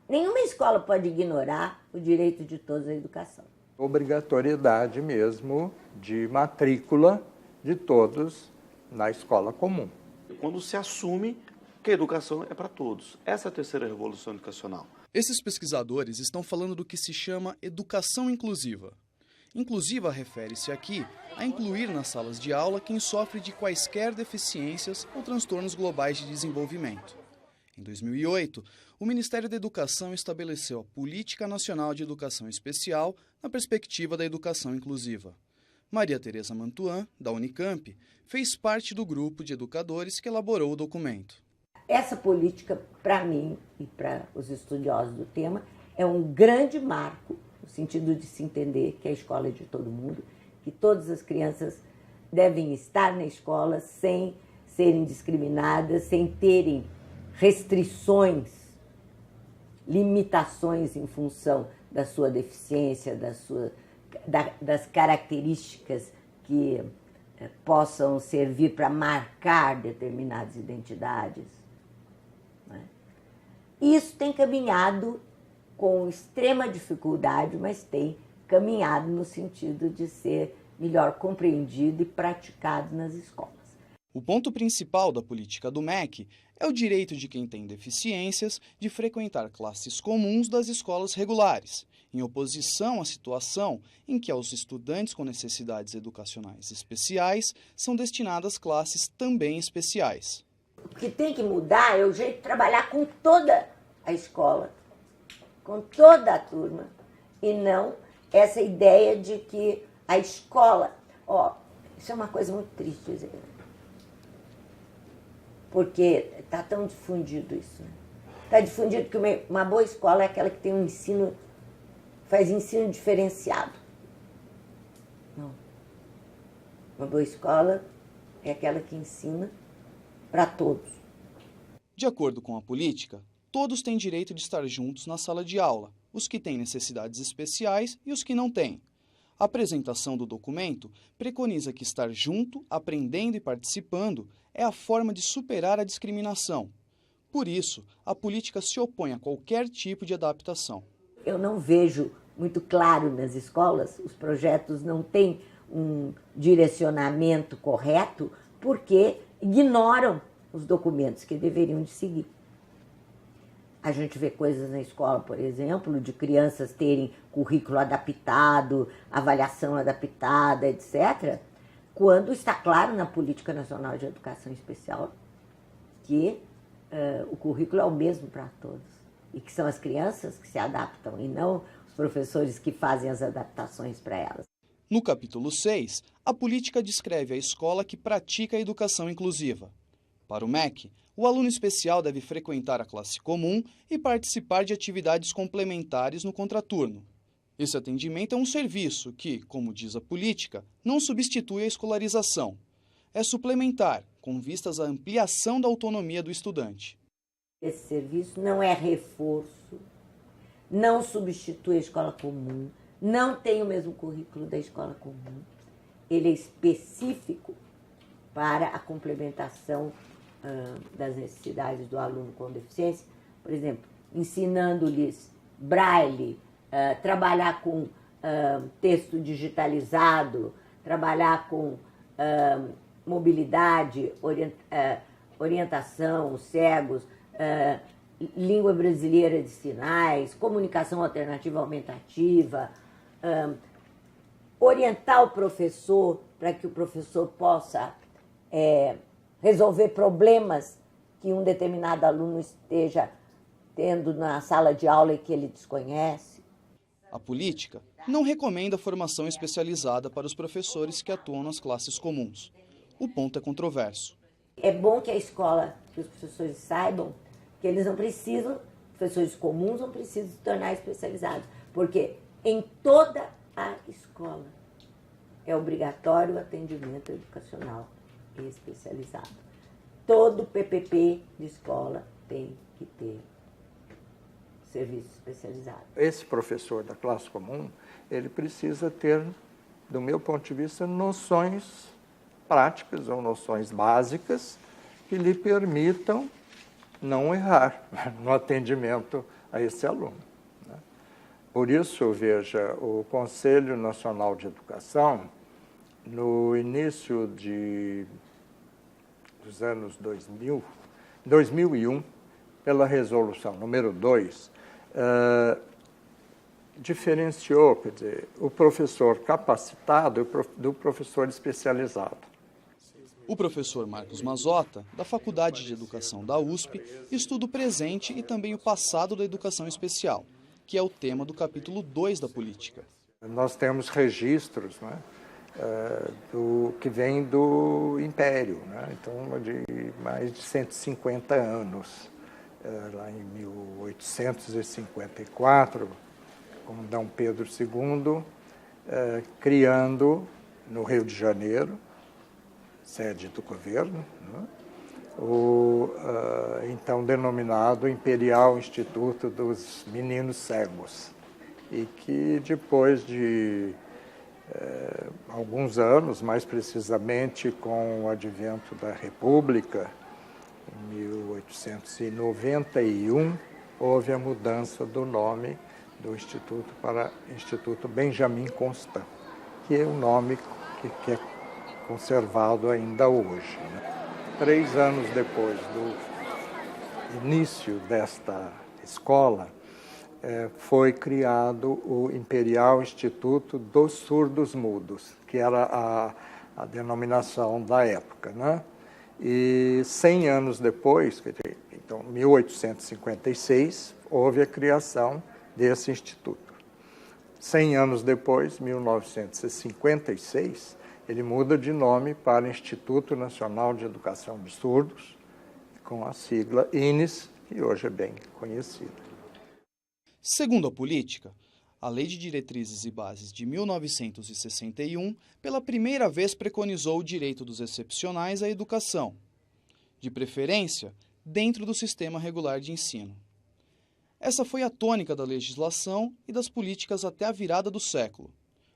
Nenhuma escola pode ignorar o direito de todos à educação. Obrigatoriedade mesmo de matrícula de todos na escola comum. Quando se assume que a educação é para todos. Essa é a terceira revolução educacional. Esses pesquisadores estão falando do que se chama educação inclusiva. Inclusiva refere-se aqui a incluir nas salas de aula quem sofre de quaisquer deficiências ou transtornos globais de desenvolvimento. Em 2008, o Ministério da Educação estabeleceu a Política Nacional de Educação Especial na perspectiva da educação inclusiva. Maria Tereza Mantuan, da Unicamp, fez parte do grupo de educadores que elaborou o documento. Essa política, para mim e para os estudiosos do tema, é um grande marco no sentido de se entender que a escola é de todo mundo, que todas as crianças devem estar na escola sem serem discriminadas, sem terem restrições, limitações em função da sua deficiência, das características que possam servir para marcar determinadas identidades. Né? Isso tem caminhado com extrema dificuldade, mas tem caminhado no sentido de ser melhor compreendido e praticado nas escolas. O ponto principal da política do MEC é o direito de quem tem deficiências de frequentar classes comuns das escolas regulares, em oposição à situação em que aos estudantes com necessidades educacionais especiais são destinadas classes também especiais. O que tem que mudar é o jeito de trabalhar com toda a escola, com toda a turma, e não essa ideia de que a escola... isso é uma coisa muito triste dizer, porque está tão difundido isso. Está difundido que uma boa escola é aquela que tem um ensino, faz ensino diferenciado. Não. Uma boa escola é aquela que ensina para todos. De acordo com a política, todos têm direito de estar juntos na sala de aula, os que têm necessidades especiais e os que não têm. A apresentação do documento preconiza que estar junto, aprendendo e participando é a forma de superar a discriminação. Por isso, a política se opõe a qualquer tipo de adaptação. Eu não vejo muito claro nas escolas, os projetos não têm um direcionamento correto porque ignoram os documentos que deveriam de seguir. A gente vê coisas na escola, por exemplo, de crianças terem currículo adaptado, avaliação adaptada, etc., quando está claro na Política Nacional de Educação Especial que o currículo é o mesmo para todos e que são as crianças que se adaptam e não os professores que fazem as adaptações para elas. No capítulo 6, a política descreve a escola que pratica a educação inclusiva. Para o MEC, o aluno especial deve frequentar a classe comum e participar de atividades complementares no contraturno. Esse atendimento é um serviço que, como diz a política, não substitui a escolarização. É suplementar, com vistas à ampliação da autonomia do estudante. Esse serviço não é reforço, não substitui a escola comum, não tem o mesmo currículo da escola comum. Ele é específico para a complementação das necessidades do aluno com deficiência. Por exemplo, ensinando-lhes braille, trabalhar com texto digitalizado, trabalhar com mobilidade, orientação, cegos, língua brasileira de sinais, comunicação alternativa aumentativa, orientar o professor para que o professor possa resolver problemas que um determinado aluno esteja tendo na sala de aula e que ele desconhece. A política não recomenda formação especializada para os professores que atuam nas classes comuns. O ponto é controverso. É bom que a escola, que os professores saibam que eles não precisam, professores comuns não precisam se tornar especializados, porque em toda a escola é obrigatório o atendimento educacional especializado. Todo PPP de escola tem que ter serviço especializado. Esse professor da classe comum, ele precisa ter, do meu ponto de vista, noções práticas ou noções básicas que lhe permitam não errar no atendimento a esse aluno, né? Por isso, veja, o Conselho Nacional de Educação, no início dos anos 2001, pela resolução número 2, diferenciou, quer dizer, o professor capacitado do professor especializado. O professor Marcos Mazzotta, da Faculdade de Educação da USP, estuda o presente e também o passado da educação especial, que é o tema do capítulo 2 da política. Nós temos registros, né, que vem do Império, né, então de mais de 150 anos, lá em 1854, com Dom Pedro II, criando no Rio de Janeiro, sede do governo, né, o então denominado Imperial Instituto dos Meninos Cegos, e que depois de alguns anos, mais precisamente com o advento da República, em 1891, houve a mudança do nome do Instituto para Instituto Benjamin Constant, que é um nome que é conservado ainda hoje, né? 3 anos depois do início desta escola, foi criado o Imperial Instituto dos Surdos Mudos, que era a denominação da época, né? E 100 anos depois, então 1856, houve a criação desse instituto. 100 anos depois, 1956, ele muda de nome para Instituto Nacional de Educação de Surdos, com a sigla INES, que hoje é bem conhecida. Segundo a política, a Lei de Diretrizes e Bases de 1961, pela primeira vez preconizou o direito dos excepcionais à educação, de preferência dentro do sistema regular de ensino. Essa foi a tônica da legislação e das políticas até a virada do século.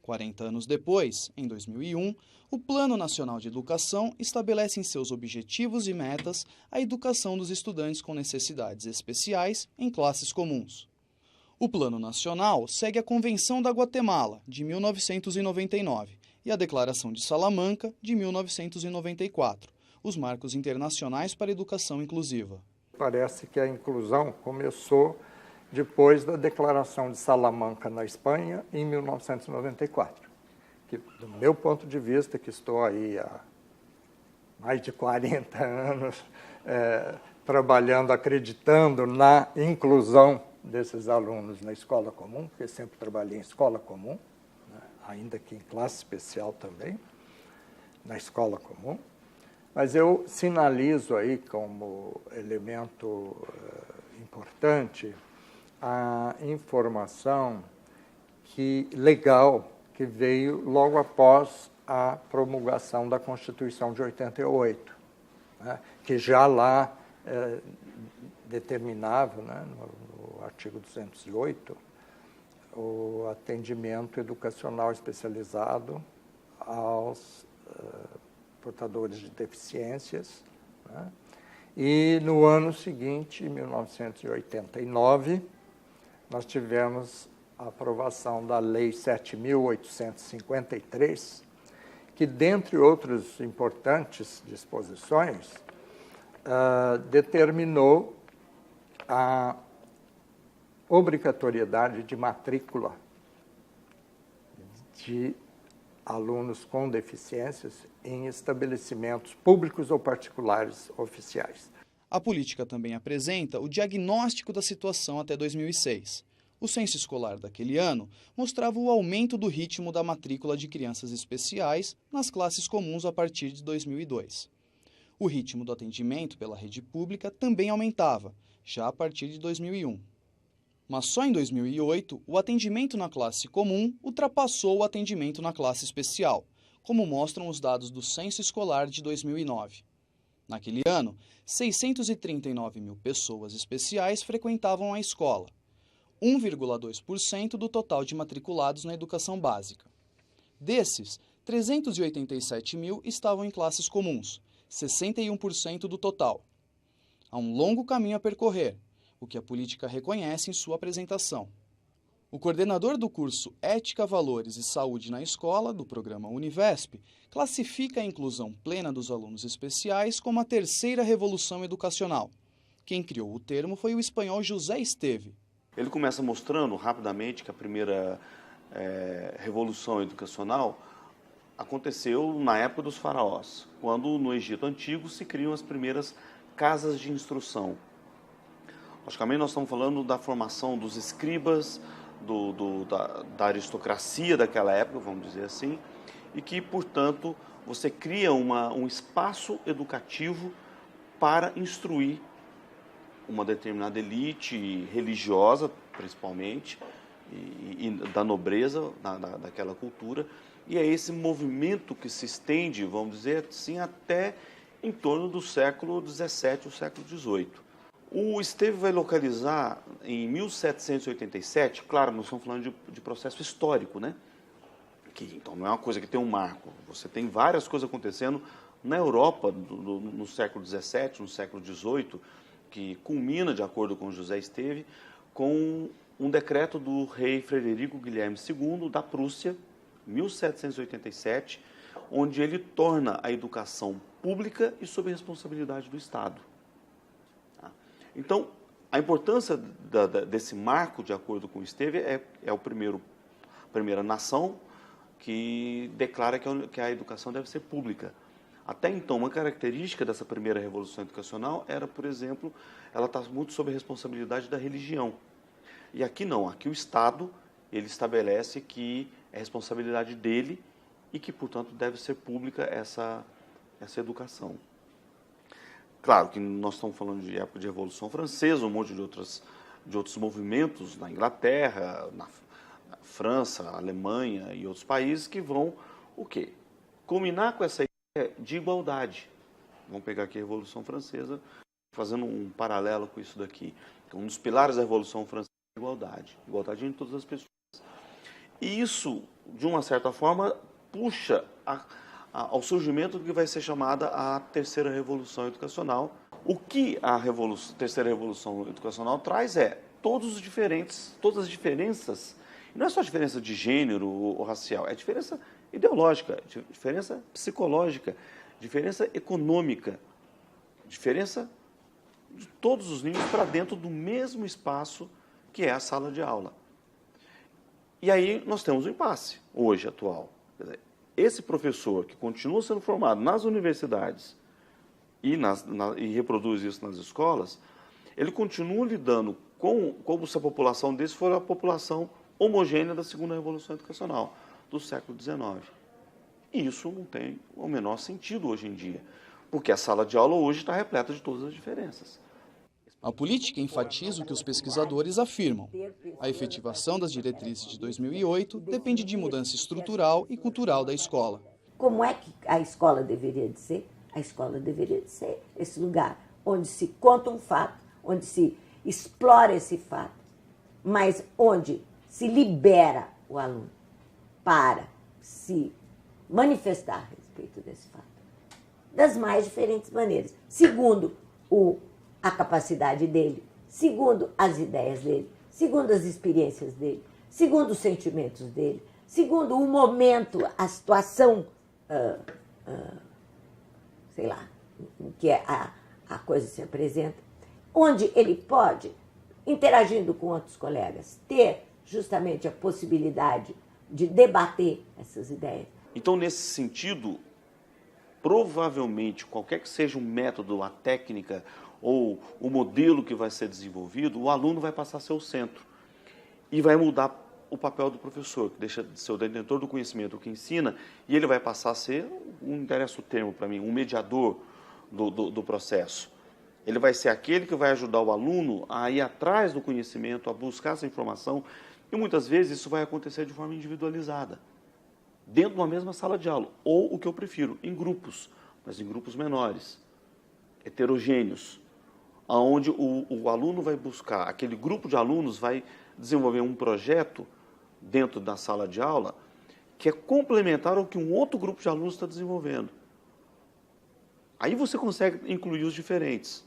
40 anos depois, em 2001, o Plano Nacional de Educação estabelece em seus objetivos e metas a educação dos estudantes com necessidades especiais em classes comuns. O Plano Nacional segue a Convenção da Guatemala, de 1999, e a Declaração de Salamanca, de 1994, os marcos internacionais para a educação inclusiva. Parece que a inclusão começou depois da Declaração de Salamanca na Espanha, em 1994. Que, do meu ponto de vista, que estou aí há mais de 40 anos trabalhando, acreditando na inclusão desses alunos na escola comum, porque sempre trabalhei em escola comum, né, ainda que em classe especial também, na escola comum. Mas eu sinalizo aí como elemento importante a informação legal que veio logo após a promulgação da Constituição de 88, né, que já lá determinava, né, no artigo 208, o atendimento educacional especializado aos portadores de deficiências, né? E no ano seguinte, em 1989, nós tivemos a aprovação da Lei 7.853, que, dentre outras importantes disposições, determinou a obrigatoriedade de matrícula de alunos com deficiências em estabelecimentos públicos ou particulares oficiais. A política também apresenta o diagnóstico da situação até 2006. O censo escolar daquele ano mostrava o aumento do ritmo da matrícula de crianças especiais nas classes comuns a partir de 2002. O ritmo do atendimento pela rede pública também aumentava, já a partir de 2001. Mas só em 2008, o atendimento na classe comum ultrapassou o atendimento na classe especial, como mostram os dados do Censo Escolar de 2009. Naquele ano, 639 mil pessoas especiais frequentavam a escola, 1,2% do total de matriculados na educação básica. Desses, 387 mil estavam em classes comuns, 61% do total. Há um longo caminho a percorrer, o que a política reconhece em sua apresentação. O coordenador do curso Ética, Valores e Saúde na Escola, do programa Univesp, classifica a inclusão plena dos alunos especiais como a terceira revolução educacional. Quem criou o termo foi o espanhol José Esteve. Ele começa mostrando rapidamente que a primeira revolução educacional aconteceu na época dos faraós, quando no Egito Antigo se criam as primeiras casas de instrução. Logicamente nós estamos falando da formação dos escribas, da aristocracia daquela época, vamos dizer assim, e que, portanto, você cria um espaço educativo para instruir uma determinada elite religiosa, principalmente, e da nobreza daquela cultura, e é esse movimento que se estende, vamos dizer assim, até em torno do século XVII, o século XVIII. O Esteve vai localizar em 1787, claro, nós estamos falando de processo histórico, né? Então não é uma coisa que tem um marco, você tem várias coisas acontecendo na Europa no século XVII, no século XVIII, que culmina, de acordo com José Esteve, com um decreto do rei Frederico Guilherme II da Prússia, 1787, onde ele torna a educação pública e sob responsabilidade do Estado. Então, a importância desse marco, de acordo com Esteve, é a primeira nação que declara que a educação deve ser pública. Até então, uma característica dessa primeira revolução educacional era, por exemplo, ela está muito sob a responsabilidade da religião. E aqui não, aqui o Estado, ele estabelece que é responsabilidade dele e que, portanto, deve ser pública essa educação. Claro que nós estamos falando de época de Revolução Francesa, um monte de outros movimentos na Inglaterra, na França, Alemanha e outros países que vão, o quê? Culminar com essa ideia de igualdade. Vamos pegar aqui a Revolução Francesa, fazendo um paralelo com isso daqui. Um dos pilares da Revolução Francesa é a igualdade. Igualdade entre todas as pessoas. E isso, de uma certa forma, puxa ao surgimento do que vai ser chamada a terceira revolução educacional. O que a terceira revolução educacional traz é todas as diferenças, e não é só diferença de gênero ou racial, é diferença ideológica, diferença psicológica, diferença econômica, diferença de todos os níveis para dentro do mesmo espaço que é a sala de aula. E aí nós temos um impasse, hoje, atual. Quer dizer, esse professor que continua sendo formado nas universidades e reproduz isso nas escolas, ele continua lidando como se a população desse for a população homogênea da segunda revolução educacional, do século XIX. E isso não tem o menor sentido hoje em dia, porque a sala de aula hoje está repleta de todas as diferenças. A política enfatiza o que os pesquisadores afirmam. A efetivação das diretrizes de 2008 depende de mudança estrutural e cultural da escola. Como é que a escola deveria de ser? A escola deveria de ser esse lugar onde se conta um fato, onde se explora esse fato, mas onde se libera o aluno para se manifestar a respeito desse fato, das mais diferentes maneiras, segundo a capacidade dele, segundo as ideias dele, segundo as experiências dele, segundo os sentimentos dele, segundo o momento, a situação, sei lá, em que a coisa se apresenta, onde ele pode, interagindo com outros colegas, ter justamente a possibilidade de debater essas ideias. Então, nesse sentido, provavelmente, qualquer que seja o método, a técnica ou o modelo que vai ser desenvolvido, o aluno vai passar a ser o centro e vai mudar o papel do professor, que deixa de ser o detentor do conhecimento, que ensina, e ele vai passar a ser, não interessa o termo para mim, um mediador do processo. Ele vai ser aquele que vai ajudar o aluno a ir atrás do conhecimento, a buscar essa informação, e muitas vezes isso vai acontecer de forma individualizada, dentro de uma mesma sala de aula, ou, o que eu prefiro, em grupos, mas em grupos menores, heterogêneos, onde o aluno vai buscar, aquele grupo de alunos vai desenvolver um projeto dentro da sala de aula que é complementar ao que um outro grupo de alunos está desenvolvendo. Aí você consegue incluir os diferentes.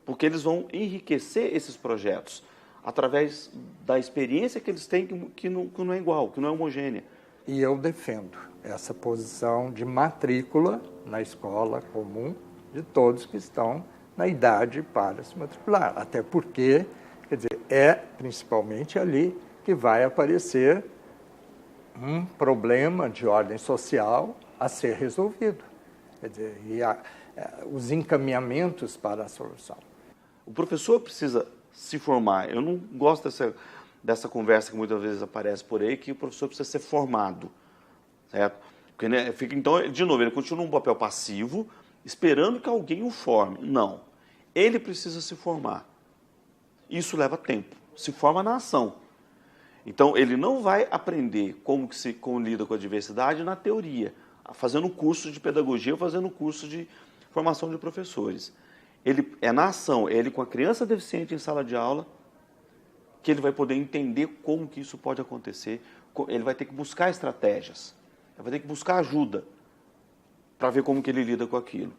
porque eles vão enriquecer esses projetos através da experiência que eles têm, que não é igual, que não é homogênea. E eu defendo essa posição de matrícula na escola comum de todos que estão na idade para se matricular. Até porque, quer dizer, é principalmente ali que vai aparecer um problema de ordem social a ser resolvido. Quer dizer, os encaminhamentos para a solução. O professor precisa se formar. Eu não gosto dessa conversa que muitas vezes aparece por aí, que o professor precisa ser formado, certo? Porque, né, então, de novo, ele continua um papel passivo, esperando que alguém o forme. Não. Ele precisa se formar. Isso leva tempo. Se forma na ação. Então, ele não vai aprender como lida com a diversidade na teoria, fazendo curso de pedagogia ou fazendo curso de formação de professores. Ele é na ação, é ele com a criança deficiente em sala de aula, que ele vai poder entender como que isso pode acontecer. Ele vai ter que buscar estratégias, ele vai ter que buscar ajuda para ver como que ele lida com aquilo.